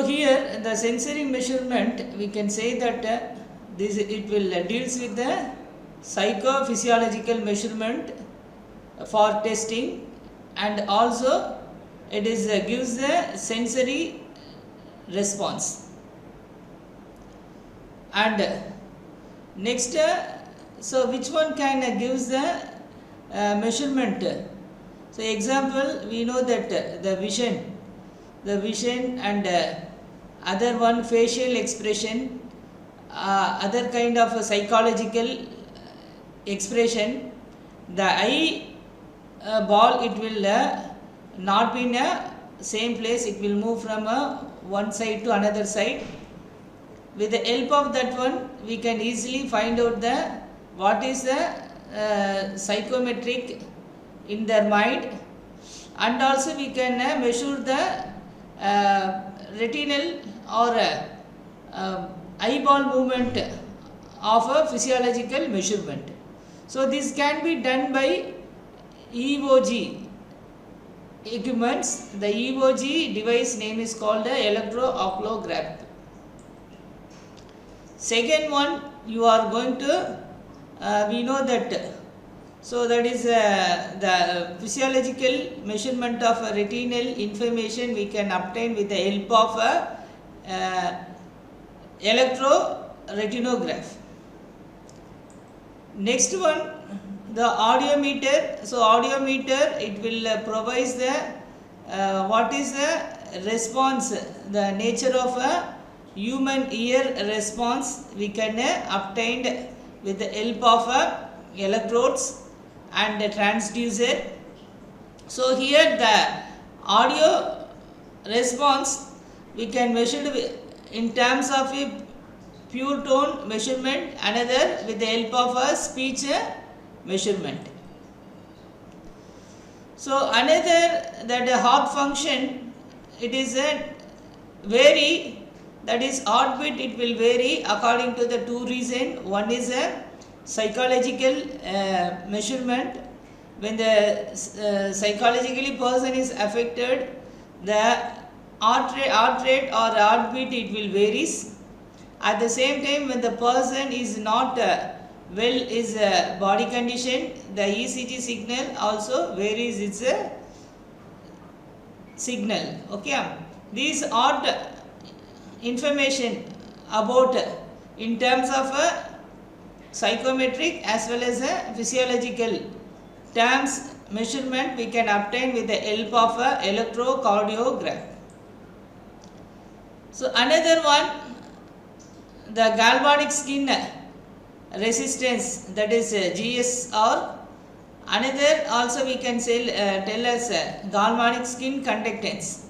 here the sensory measurement, we can say that this it will deals with the psychophysiological measurement for testing, and also it is gives the sensory response. And next, so which one can gives the measurement? So example, we know that the vision and other one facial expression, other kind of a psychological expression. The eye ball, it will not be in a same place, it will move from one side to another side. With the help of that one, we can easily find out the what is the psychometric in their mind, and also we can measure the retinal or eyeball movement of a physiological measurement. So this can be done by EOG equipments. The EOG device name is called the electrooculograph. Second one, you are going to we know that, so that is the physiological measurement of retinal information we can obtain with the help of electroretinograph. Next one, the audiometer. So audiometer, it will provide the what is the response, the nature of a human ear response we can obtain with the help of electrodes and a transducer. So here the audio response we can measure in terms of a pure tone measurement, another with the help of a speech measurement. So another, that heart function, it is a vary, that is heartbeat, it will vary according to the two reasons. One is a psychological measurement. When the psychologically person is affected, the heart rate or heartbeat, it will varies. At the same time, when the person is not well, is body condition, the ECG signal also varies its signal. Okay, these are information about in terms of psychometric as well as physiological terms measurement we can obtain with the help of electrocardiograph. So another one, the galvanic skin resistance, that is GSR. Another also we can say tell us galvanic skin conductance.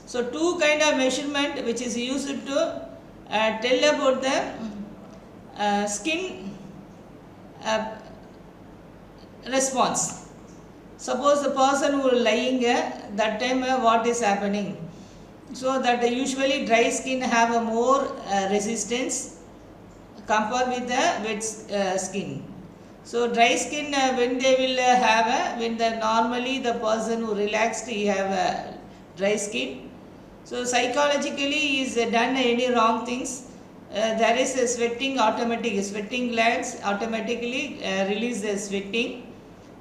So two kind of measurement which is used to tell about the skin response. Suppose the person who is lying that time what is happening. So that usually dry skin have a more resistance compared with the wet skin. So dry skin when they will have when the normally the person who relaxed he have a dry skin. So psychologically is done any wrong things, there is a sweating, automatic sweating glands automatically release the sweating.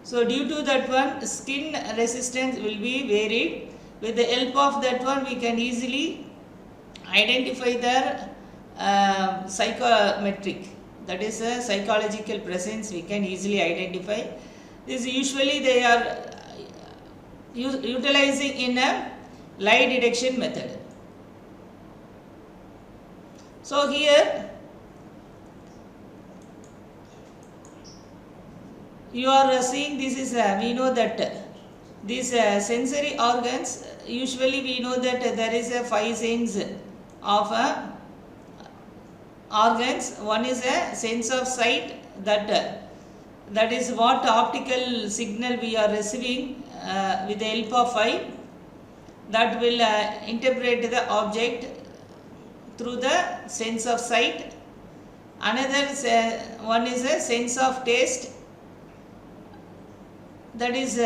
So due to that one, skin resistance will be varied. With the help of that one, we can easily identify their psychometric, that is a psychological presence we can easily identify. This usually they are utilizing in a lie detection method. So here you are seeing this is we know that these sensory organs, usually we know that there is a 5 sense of organs. One is a sense of sight, that is what optical signal we are receiving with the help of eye, that will interpret the object through the sense of sight. Another one is a sense of taste, that is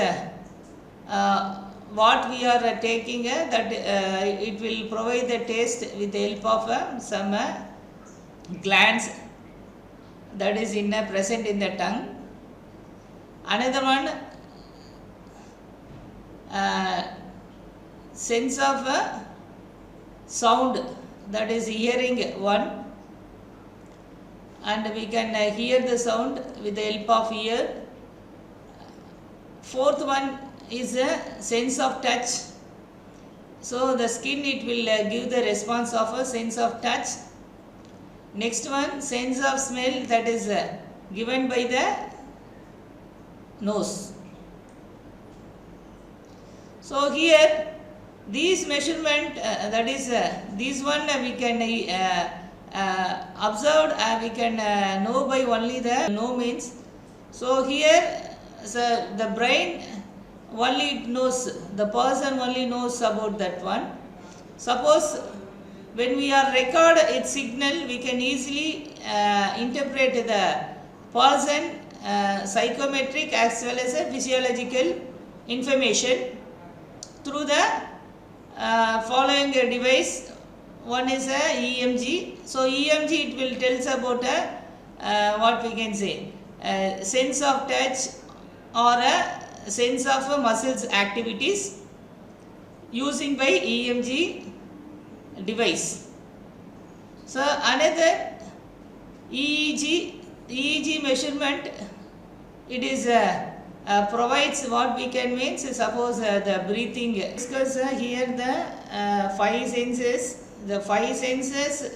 what we are taking, that it will provide the taste with the help of some glands that is present in the tongue. Another one, sense of sound, that is hearing one, and we can hear the sound with the help of ear. Fourth one is a sense of touch. So the skin, it will give the response of a sense of touch. Next one, sense of smell, that is given by the nose. So here these measurement, that is this one we can observe, we can know by only the know means. So here the brain only it knows, the person only knows about that one. Suppose when we are record its signal, we can easily interpret the person psychometric as well as a physiological information through the following device. One is a EMG. So EMG, it will tell us about what we can say, sense of touch or a sense of muscles activities using by EMG device. So another EEG measurement, it is provides what we can mean. Suppose the breathing. Discuss here the five senses. The five senses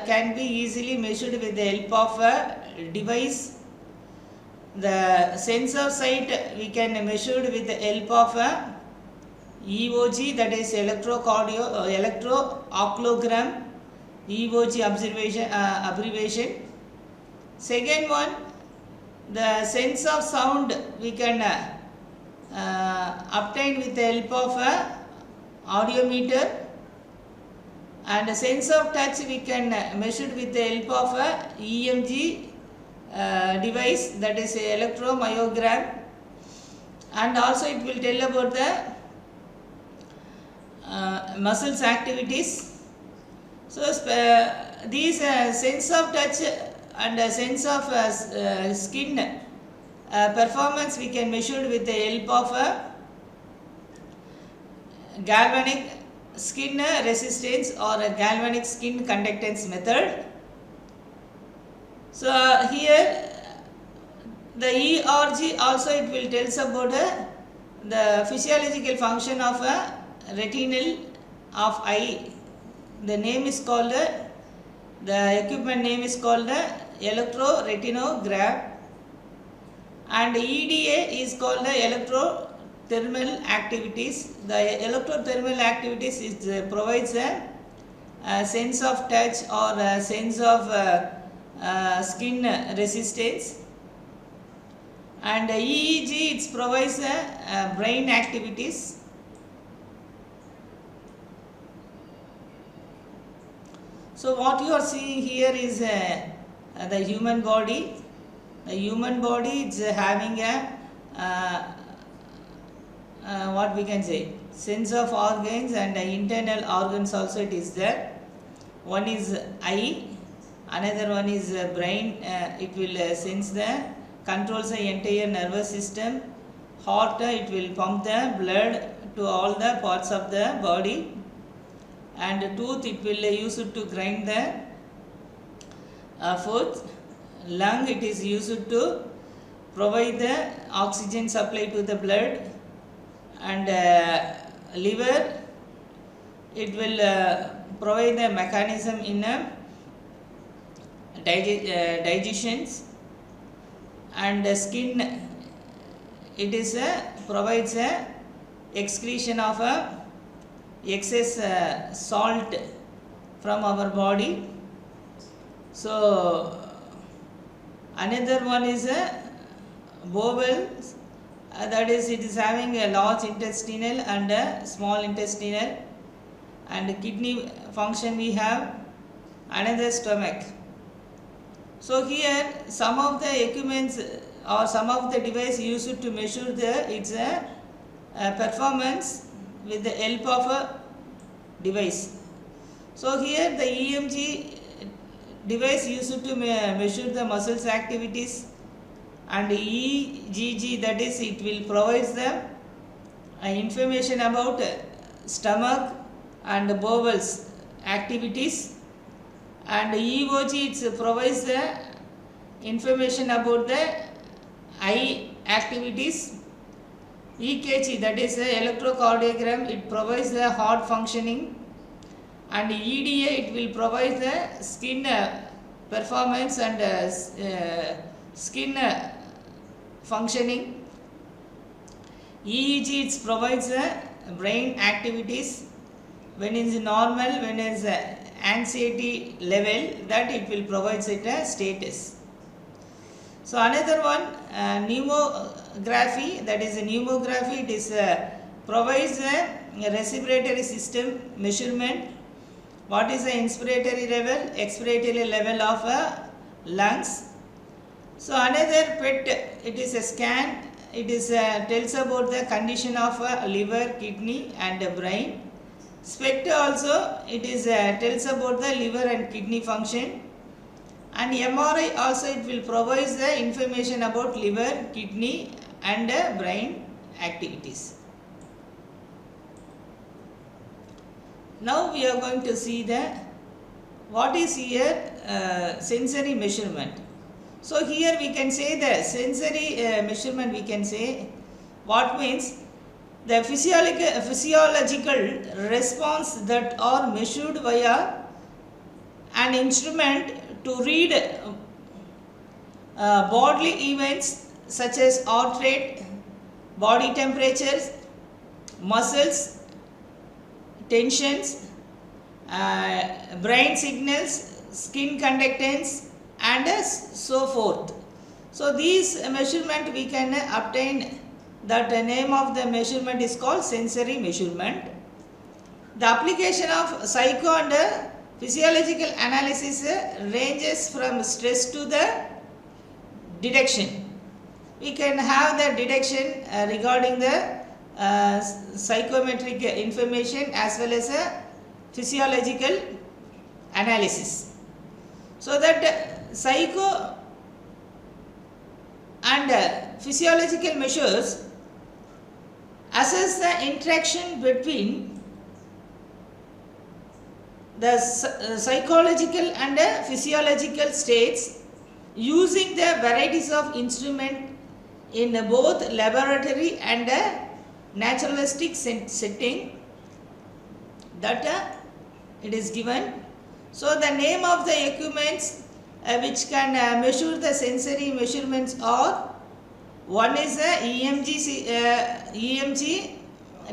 can be easily measured with the help of a device. The sense of sight we can measure with the help of a EOG, that is electrooculogram, EOG observation abbreviation. Second one, the sense of sound we can obtain with the help of a audiometer, and the sense of touch we can measure with the help of a EMG device, that is electromyogram, and also it will tell about the muscles activities. So these sense of touch and sense of skin performance we can measure with the help of galvanic skin resistance or a galvanic skin conductance method. So here the ERG also it will tell us about the physiological function of a retinal of eye. The name is called the equipment name is called electroretinogram, and EDA is called the electrothermal activities. The electrothermal activities is provides a sense of touch or a sense of skin resistance, and EEG it provides brain activities. So what you are seeing here is the human body. The human body is having a what we can say, sense of organs and internal organs also it is there. One is eye, another one is brain. It will sense the controls the entire nervous system. Heart, it will pump the blood to all the parts of the body, and tooth it will use it to grind the food. Lung, it is used to provide the oxygen supply to the blood, and liver, it will provide the mechanism in digestions, and skin, it is provides excretion of excess salt from our body. So another one is bowel, that is it is having a large intestinal and a small intestinal, and kidney function we have, another stomach. So here some of the equipments or some of the device used to measure its performance with the help of a device. So here the EMG device used to measure the muscles activities, and EGG, that is, it will provide the information about stomach and bowels activities, and EOG, it provides the information about the eye activities. EKG, that is the electrocardiogram, it provides the heart functioning, and EDA, it will provide the skin performance and skin functioning. EEG, it provides the brain activities, when it is normal, when it is anxiety level, that it will provide it a status. So another one, pneumography, that is a pneumography, it is provides a respiratory system measurement. What is the inspiratory level, expiratory level of lungs. So another PET, it is a scan, it is tells about the condition of liver, kidney and brain. SPECT also, it is tells about the liver and kidney function. And MRI also, it will provide the information about liver, kidney and brain activities. Now we are going to see the what is here sensory measurement. So here we can say the sensory measurement, we can say what means the physiological response that are measured via an instrument to read bodily events such as heart rate, body temperatures, muscles, tensions, brain signals, skin conductance and so forth. So these measurement we can obtain, that the name of the measurement is called sensory measurement. The application of psycho and physiological analysis ranges from stress to the detection. We can have the detection regarding the psychometric information as well as physiological analysis. So that psycho and physiological measures assess the interaction between the psychological and physiological states using the varieties of instrument in both laboratory and naturalistic setting that it is given. So the name of the equipments which can measure the sensory measurements are, one is a EMG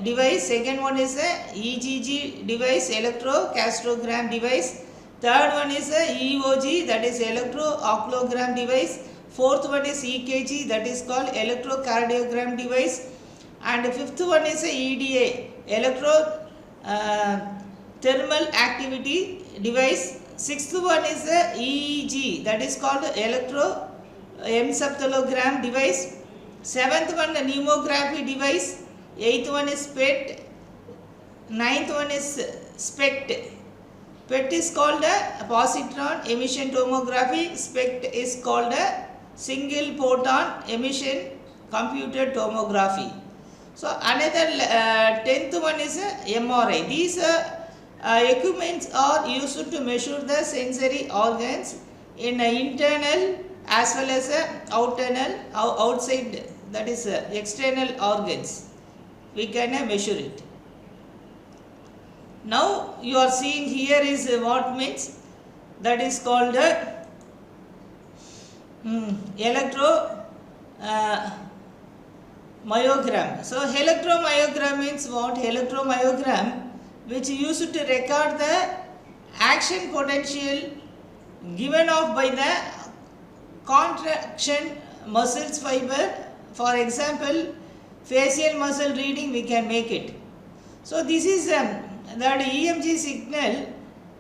device, second one is a EGG device, electrocardiogram device, third one is a EOG, that is electrooculagram device, fourth one is EKG, that is called electrocardiogram device, and fifth one is a EDA, electro thermal activity device, sixth one is a EEG, that is called electroencephalogram device, seventh one a pneumography device, eighth one is PET, ninth one is SPECT. PET is called a positron emission tomography, SPECT is called a single photon emission computed tomography. So another 10th one is MRI. These equipments are used to measure the sensory organs in internal as well as outside, that is external organs. We can measure it. Now you are seeing here is what means, that is called electromyogram. So electromyogram means what? Electromyogram which used to record the action potential given off by the contraction muscles fiber. For example, facial muscle reading we can make it. So this is that EMG signal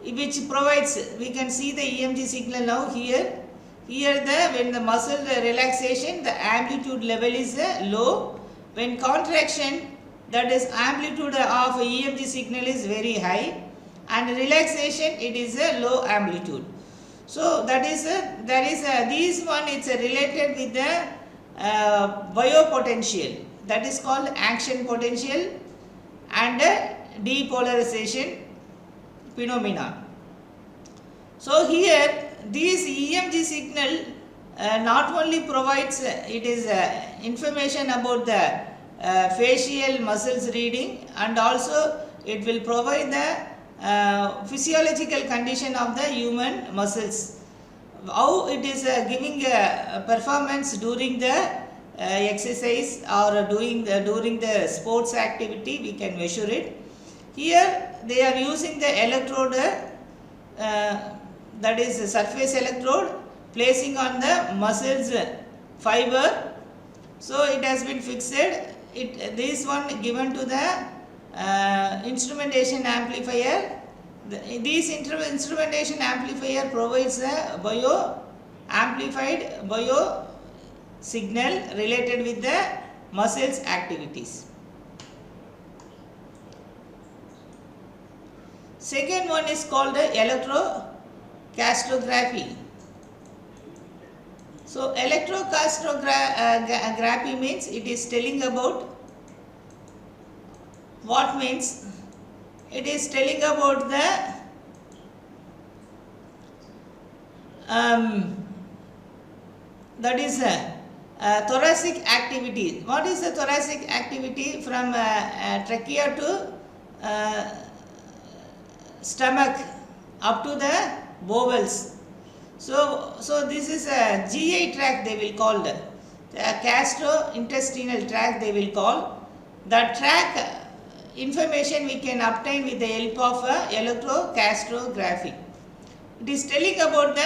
which provides, we can see the EMG signal now here. Here when the muscle relaxation, the amplitude level is low. When contraction, that is amplitude of EMG signal is very high, and relaxation it is a low amplitude. So that is this one it's related with the biopotential, that is called action potential and depolarization phenomena. So here this EMG signal not only provides it is information about the facial muscles reading, and also it will provide the physiological condition of the human muscles, how it is giving performance during the exercise or during the sports activity. We can measure it. Here they are using the electrode, that is a surface electrode, placing on the muscles fiber. So it has been fixed. This one given to the instrumentation amplifier. This instrumentation amplifier provides a amplified bio signal related with the muscles activities. Second one is called electrocastography. So electrocastography means it is telling about what means it is telling about the that is thoracic activity. What is the thoracic activity from trachea to stomach up to the bowels? So this is a GI tract, they will call the gastrointestinal tract, they will call. The tract information we can obtain with the help of electrocastography. It is telling about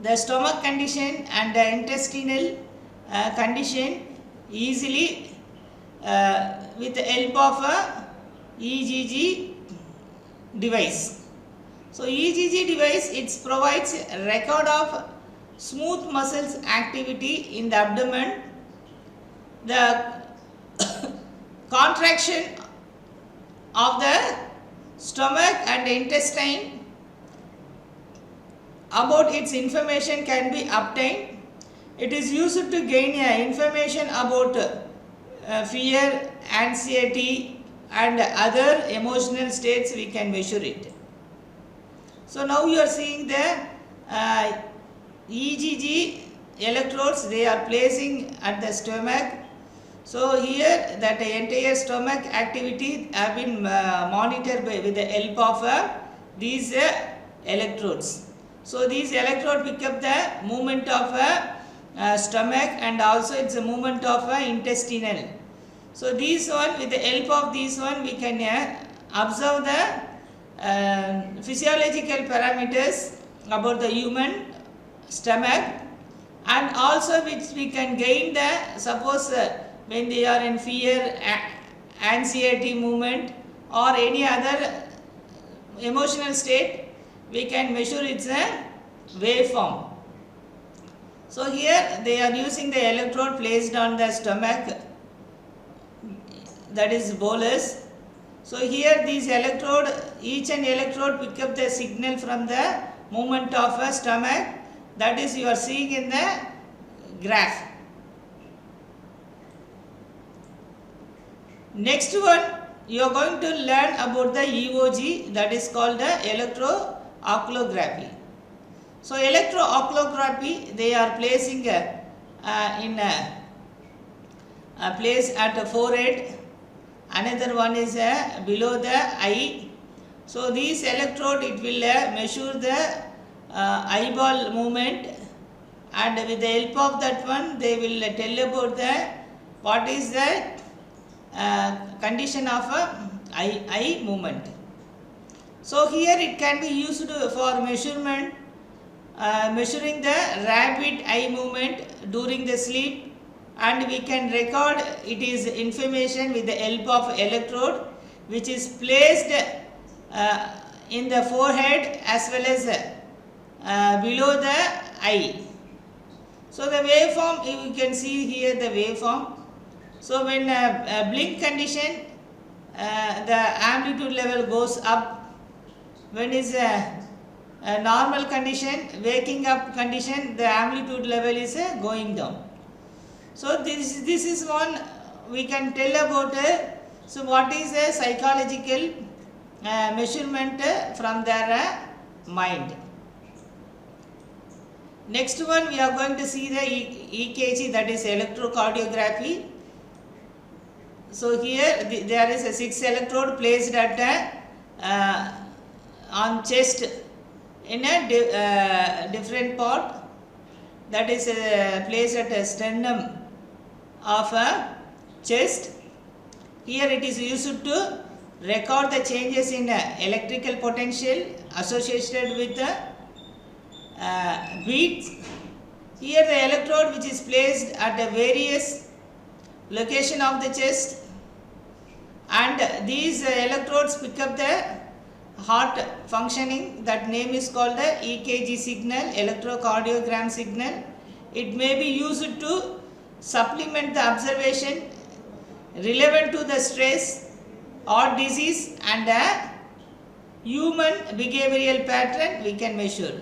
the stomach condition and the intestinal condition easily with the help of a EGG device. So EGG device, it provides record of smooth muscles activity in the abdomen, the contraction of the stomach and the intestine. About its information can be obtained. It is used to gain information about fear, anxiety and other emotional states. We can measure it. So now you are seeing the EGG electrodes, they are placing at the stomach. So here that entire stomach activity have been monitored with the help of these electrodes. So these electrodes pick up the movement of stomach and also it's a movement of intestinal. So this one, with the help of this one, we can observe the physiological parameters about the human stomach, and also which we can gain the, suppose when they are in fear, anxiety movement or any other emotional state, we can measure its waveform. So here they are using the electrode placed on the stomach, that is bolus. So here these electrode, each and electrode pick up the signal from the movement of a stomach, that is you are seeing in the graph. Next one, you are going to learn about the EOG, that is called the electrooculography. So electrooculography, they are placing in a place at a forehead. Another one is below the eye. So this electrode, it will measure the eyeball movement, and with the help of that one they will tell about the what is the condition of eye movement. So here it can be used for measurement, measuring the rapid eye movement during the sleep, and we can record it is information with the help of electrode which is placed in the forehead as well as below the eye. So the waveform, you can see here the waveform. So when a blink condition, the amplitude level goes up. When is a normal condition, waking up condition, the amplitude level is going down. So this is one we can tell about. So what is a psychological measurement from their mind. Next one we are going to see the EKG, that is electrocardiography. So here there is a 6 electrode placed at on chest in a different part, that is placed at a sternum of a chest. Here it is used to record the changes in electrical potential associated with the beats. Here the electrode which is placed at a various location of the chest, and these electrodes pick up the heart functioning. That name is called the EKG signal, electrocardiogram signal. It may be used to supplement the observation relevant to the stress or disease and a human behavioral pattern we can measure.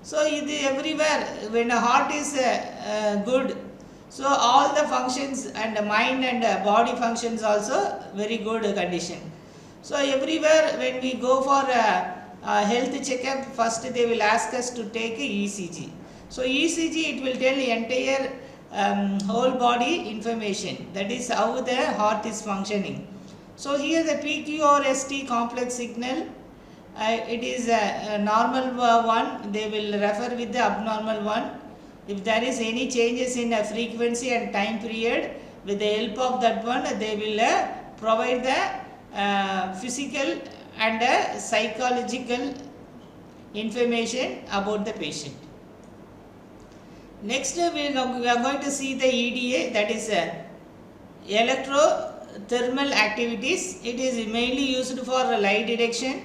So everywhere when a heart is good, so all the functions and the mind and body functions also very good condition. So everywhere when we go for a health checkup, first they will ask us to take a ECG. So ECG, it will tell the entire whole body information, that is how the heart is functioning. So here the PQRST complex signal, it is a normal one, they will refer with the abnormal one. If there is any changes in a frequency and time period, with the help of that one they will provide the physical and psychological information about the patient. Next we are going to see the EDA, that is electrothermal activities. It is mainly used for light detection.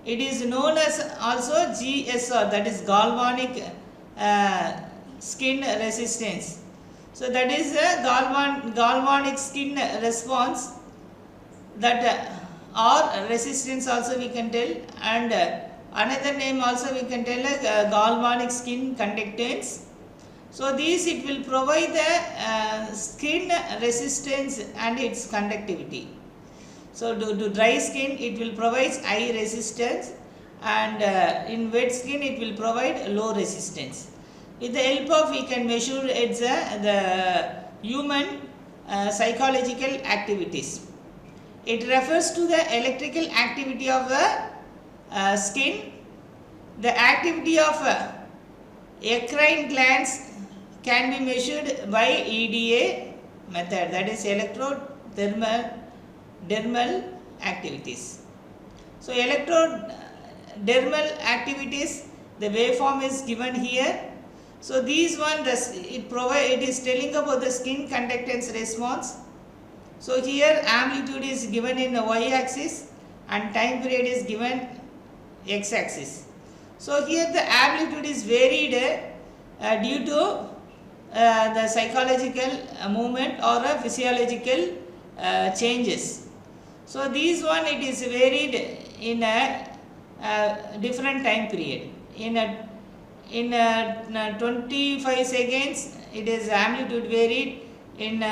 It is known as also GSR, that is galvanic skin resistance. So that is a galvanic skin response, that or resistance also we can tell, and another name also we can tell galvanic skin conductance. So these it will provide the skin resistance and its conductivity. So to dry skin it will provide high resistance, and in wet skin it will provide low resistance. With the help of we can measure its the human psychological activities. It refers to the electrical activity of the skin. The activity of endocrine glands can be measured by EDA method, that is electrodermal activities. So electrodermal activities, the waveform is given here. So these one it is telling about the skin conductance response. So here amplitude is given in the y-axis and time period is given x-axis. So here the amplitude is varied due to the psychological movement or physiological changes. So these one it is varied in a different time period. In 25 seconds it is amplitude varied. In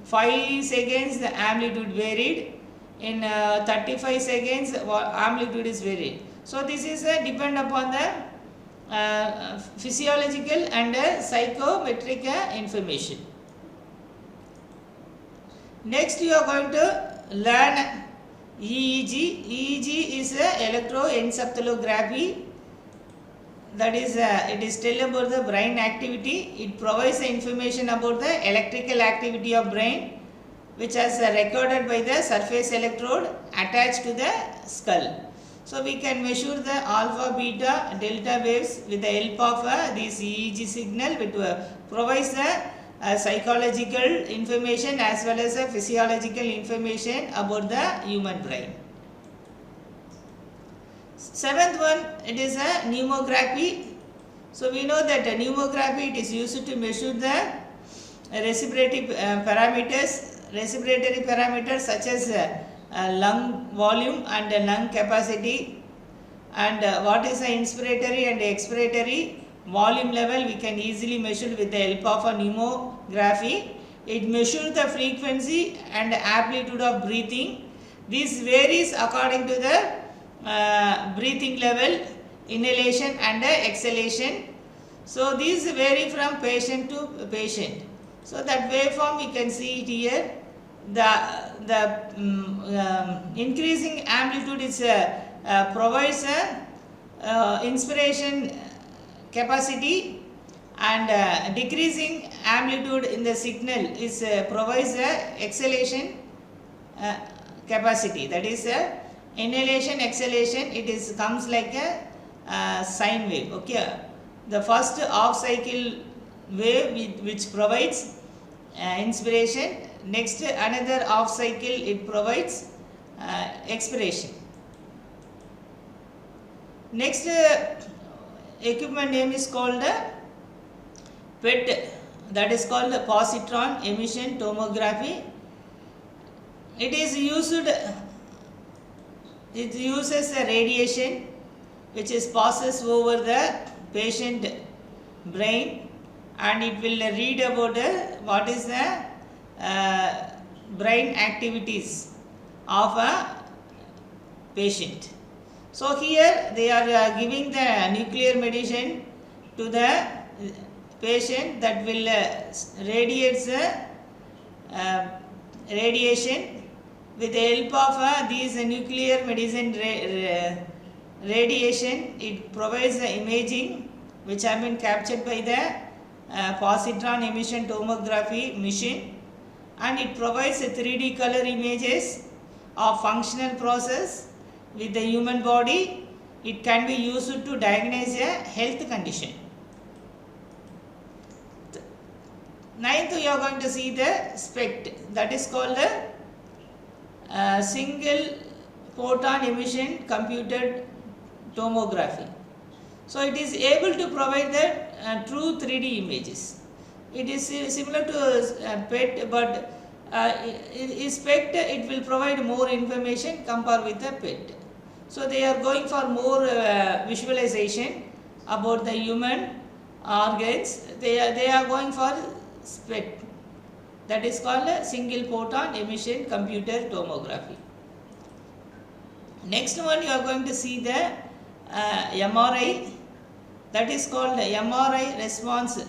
5 seconds the amplitude varied. In 35 seconds amplitude is varied. So this is depend upon the physiological and psychometric information. Next you are going to learn EEG. EEG is electroencephalography. That is it is tell about the brain activity. It provides the information about the electrical activity of brain, which is recorded by the surface electrode attached to the skull. So we can measure the alpha, beta, delta waves with the help of this EEG signal, which provides the psychological information as well as physiological information about the human brain. Seventh one, it is a pneumography. So we know that pneumography it is used to measure the respiratory parameters such as lung volume and lung capacity, and what is the inspiratory and expiratory volume level we can easily measure with the help of a pneumography. It measures the frequency and amplitude of breathing. This varies according to the breathing level, inhalation and exhalation. So these vary from patient to patient. So that waveform we can see it here. The increasing amplitude is provides inspiration capacity, and decreasing amplitude in the signal is provides exhalation capacity. That is inhalation, exhalation. It is comes like a sine wave. Okay, the first off cycle wave which provides inspiration. Next another off cycle it provides expiration. Next equipment name is called PET, that is called positron emission tomography. It uses a radiation which is passes over the patient brain, and it will read about what is the brain activities of a patient. So here they are giving the nuclear medicine to the patient that will radiates radiation. With the help of these nuclear medicine radiation, it provides the imaging which have been captured by the positron emission tomography machine, and it provides 3D color images of functional process with the human body. It can be used to diagnose a health condition. Ninth, you are going to see the SPECT, that is called the single photon emission computed tomography. So it is able to provide the true 3D images. It is similar to PET, but SPECT it will provide more information compared with the PET. So they are going for more visualization about the human organs. They are going for SPECT, that is called a single photon emission computer tomography. Next one you are going to see the MRI, that is called MRI response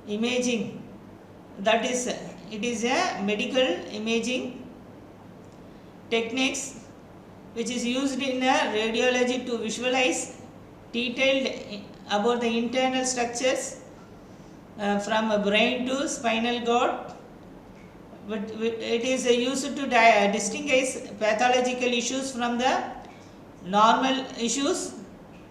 imaging. That is, it is a medical imaging techniques which is used in radiology to visualize detailed about the internal structures from brain to spinal cord. But it is used to distinguish pathological issues from the normal issues,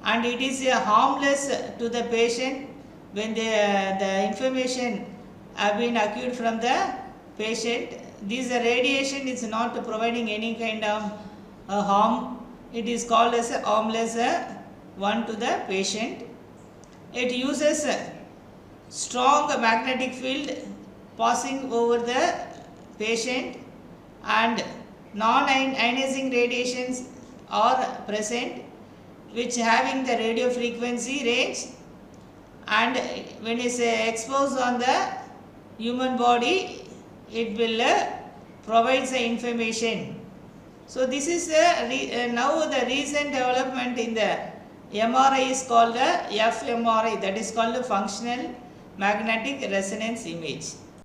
and it is harmless to the patient when the information have been acquired from the patient. This radiation is not providing any kind of harm. It is called as a harmless one to the patient. It uses a strong magnetic field passing over the patient, and non-ionizing radiations are present which having the radio frequency range, and when it is exposed on the human body it will provide the information. So this is now the recent development in the MRI is called fMRI, that is called functional magnetic resonance image.